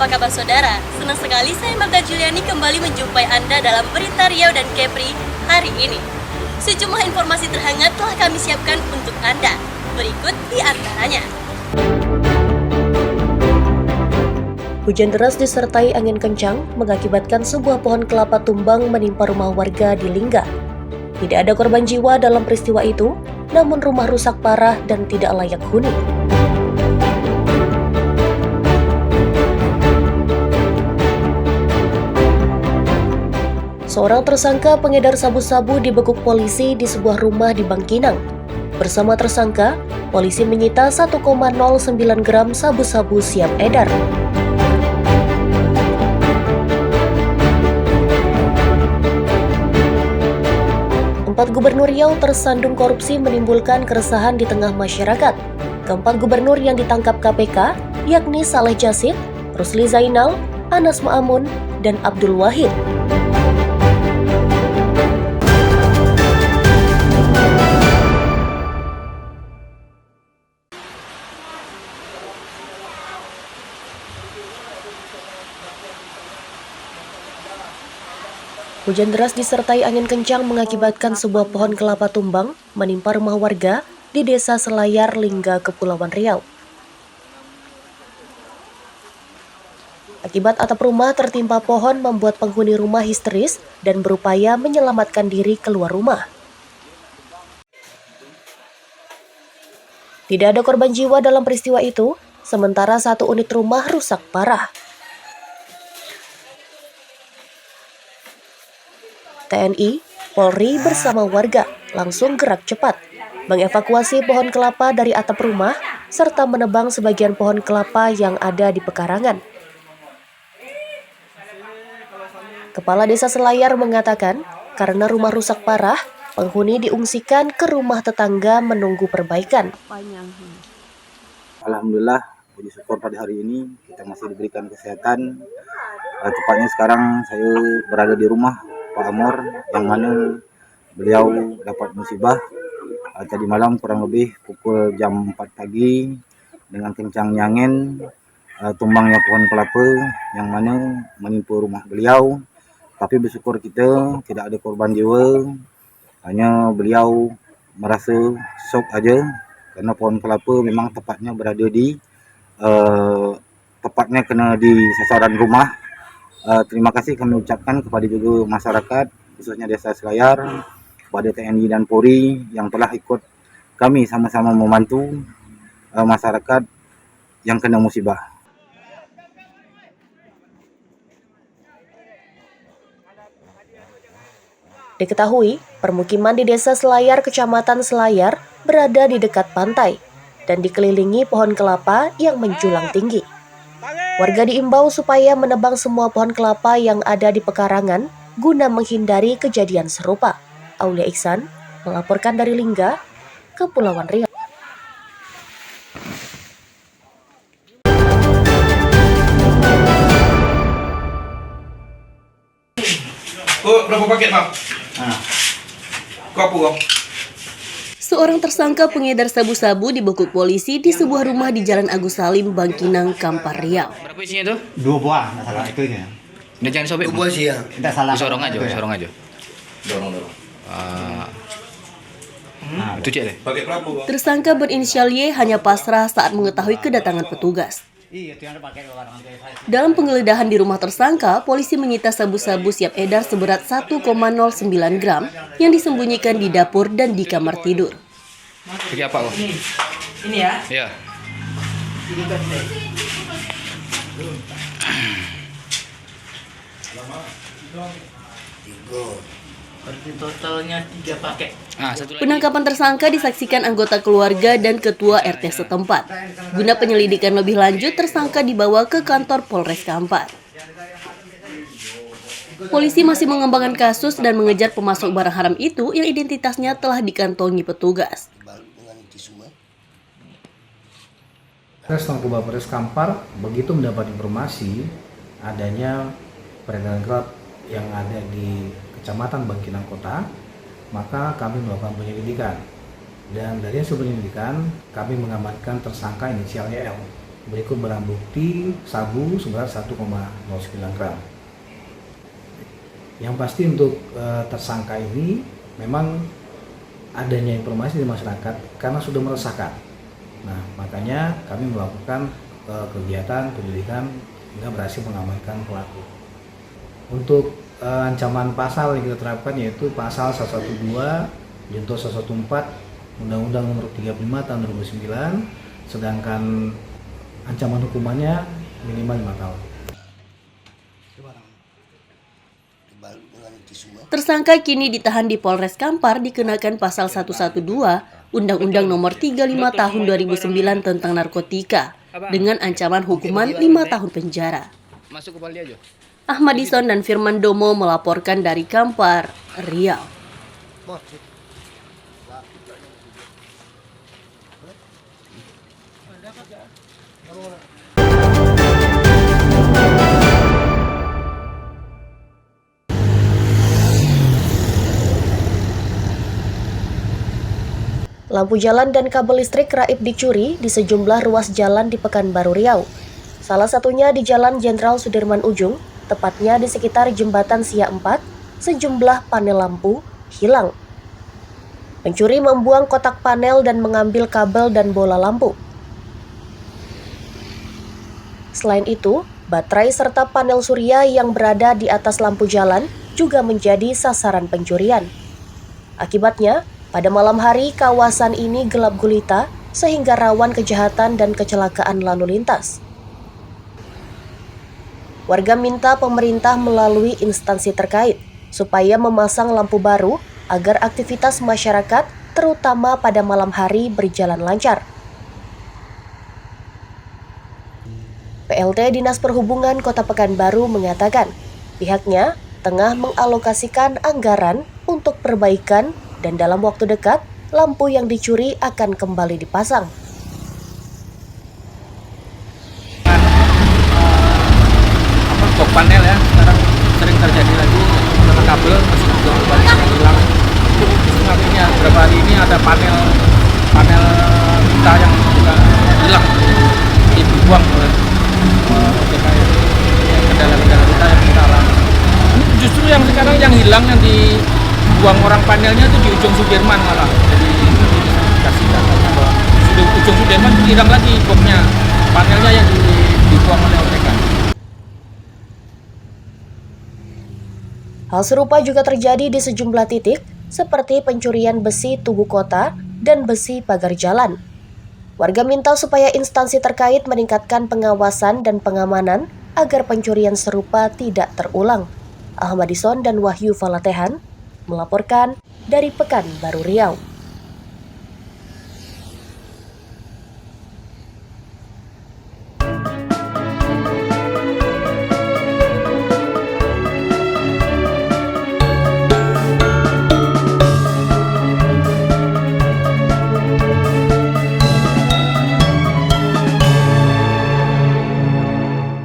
apa kabar saudara? Senang sekali saya Magda Juliani kembali menjumpai Anda dalam Berita Riau dan Kepri hari ini. Sejumlah informasi terhangat telah kami siapkan untuk Anda. Berikut di antaranya. Hujan deras disertai angin kencang mengakibatkan sebuah pohon kelapa tumbang menimpa rumah warga di Lingga. Tidak ada korban jiwa dalam peristiwa itu, namun rumah rusak parah dan tidak layak huni. Seorang tersangka pengedar sabu-sabu dibekuk polisi di sebuah rumah di Bangkinang. Bersama tersangka, polisi menyita 1,09 gram sabu-sabu siap edar. Empat gubernur Riau tersandung korupsi menimbulkan keresahan di tengah masyarakat. Keempat gubernur yang ditangkap KPK, yakni Saleh Jasid, Rusli Zainal, Anas Ma'amun, dan Abdul Wahid. Hujan deras disertai angin kencang mengakibatkan sebuah pohon kelapa tumbang menimpa rumah warga di Desa Selayar, Lingga, Kepulauan Riau. Akibat atap rumah tertimpa pohon membuat penghuni rumah histeris dan berupaya menyelamatkan diri keluar rumah. Tidak ada korban jiwa dalam peristiwa itu, sementara satu unit rumah rusak parah. TNI, Polri bersama warga langsung gerak cepat, mengevakuasi pohon kelapa dari atap rumah, serta menebang sebagian pohon kelapa yang ada di pekarangan. Kepala Desa Selayar mengatakan, karena rumah rusak parah, penghuni diungsikan ke rumah tetangga menunggu perbaikan. Alhamdulillah, puji syukur pada hari ini kita masih diberikan kesehatan. Tepatnya sekarang saya berada di rumah Pak Amor, yang mana beliau dapat musibah tadi malam kurang lebih pukul jam 4 pagi dengan kencangnya angin, tumbangnya pohon kelapa yang mana menimpa rumah beliau. Tapi bersyukur kita tidak ada korban jiwa, hanya beliau merasa shock aja karena pohon kelapa memang tepatnya berada di tepatnya kena di sasaran rumah. Terima kasih kami ucapkan kepada juga masyarakat, khususnya Desa Selayar, kepada TNI dan Polri yang telah ikut kami sama-sama membantu masyarakat yang kena musibah. Diketahui, permukiman di Desa Selayar, Kecamatan Selayar, berada di dekat pantai dan dikelilingi pohon kelapa yang menjulang tinggi. Warga diimbau supaya menebang semua pohon kelapa yang ada di pekarangan guna menghindari kejadian serupa. Aulia Iksan melaporkan dari Lingga, Kepulauan Riau. Berapa paket, Bang? Kau apa, Bang? Seorang tersangka pengedar sabu-sabu dibekuk polisi di sebuah rumah di Jalan Agus Salim, Bangkinang, Kampar Riau. Berapa isinya tuh? 2 buah, nggak salah itu ya. Udah jangan sobek. 2 buah sih ya. Nggak salah. Sorong aja, sorong aja. Dorong. Itu cek deh. Paket berapa, Bang? Tersangka berinisial Y hanya pasrah saat mengetahui kedatangan petugas. Iya, itu yang pakai orang saya. Dalam penggeledahan di rumah tersangka, polisi menyita sabu-sabu siap edar seberat 1,09 gram yang disembunyikan di dapur dan di kamar tidur. Pakai apa kok? Ini ya. Iya. Ini gede. Berarti totalnya 3 paket. Satu lagi. Penangkapan tersangka disaksikan anggota keluarga dan ketua RT setempat. Guna penyelidikan lebih lanjut, tersangka dibawa ke kantor Polres Kampar. Polisi masih mengembangkan kasus dan mengejar pemasok barang haram itu yang identitasnya telah dikantongi petugas. Polres Tangkuban Polres Kampar begitu mendapat informasi adanya peredaran gelap yang ada di Kecamatan Bangkinang Kota, maka kami melakukan penyelidikan. Dan dari hasil penyelidikan, kami mengamankan tersangka inisialnya L Berikut barang bukti sabu seberat 1,09 gram. Yang pasti untuk tersangka ini memang adanya informasi di masyarakat karena sudah meresahkan. Nah, makanya kami melakukan kegiatan penyelidikan hingga berhasil mengamankan pelaku. Untuk ancaman pasal yang kita terapkan yaitu pasal 112 junto 114 Undang-Undang Nomor 35 Tahun 2009, sedangkan ancaman hukumannya minimal 5 tahun. Tersangka kini ditahan di Polres Kampar dikenakan pasal 112 Undang-Undang Nomor 35 Tahun 2009 tentang narkotika dengan ancaman hukuman 5 tahun penjara. Masuk ke Bali aja. Ahmadison dan Firman Domo melaporkan dari Kampar, Riau. Lampu jalan dan kabel listrik raib dicuri di sejumlah ruas jalan di Pekanbaru Riau. Salah satunya di Jalan Jenderal Sudirman Ujung, tepatnya di sekitar Jembatan Siak 4, sejumlah panel lampu hilang. Pencuri membuang kotak panel dan mengambil kabel dan bola lampu. Selain itu, baterai serta panel surya yang berada di atas lampu jalan juga menjadi sasaran pencurian. Akibatnya, pada malam hari kawasan ini gelap gulita sehingga rawan kejahatan dan kecelakaan lalu lintas. Warga minta pemerintah melalui instansi terkait supaya memasang lampu baru agar aktivitas masyarakat terutama pada malam hari berjalan lancar. PLT Dinas Perhubungan Kota Pekanbaru mengatakan pihaknya tengah mengalokasikan anggaran untuk perbaikan dan dalam waktu dekat, lampu yang dicuri akan kembali dipasang. Box panel ya, sekarang sering terjadi lagi karena kabel masih juga banyak yang hilang. Artinya beberapa hari ini ada panel kita yang juga hilang, dibuang oleh kendala-kendala kita yang kita alami. Justru yang sekarang yang hilang yang dibuang orang panelnya itu di ujung Sudirman malah. Jadi kasih data bahwa di ujung Sudirman hilang lagi boxnya, panelnya yang dibuang oleh mereka. Hal serupa juga terjadi di sejumlah titik seperti pencurian besi tugu kota dan besi pagar jalan. Warga minta supaya instansi terkait meningkatkan pengawasan dan pengamanan agar pencurian serupa tidak terulang. Ahmadison dan Wahyu Falatehan melaporkan dari Pekanbaru Riau.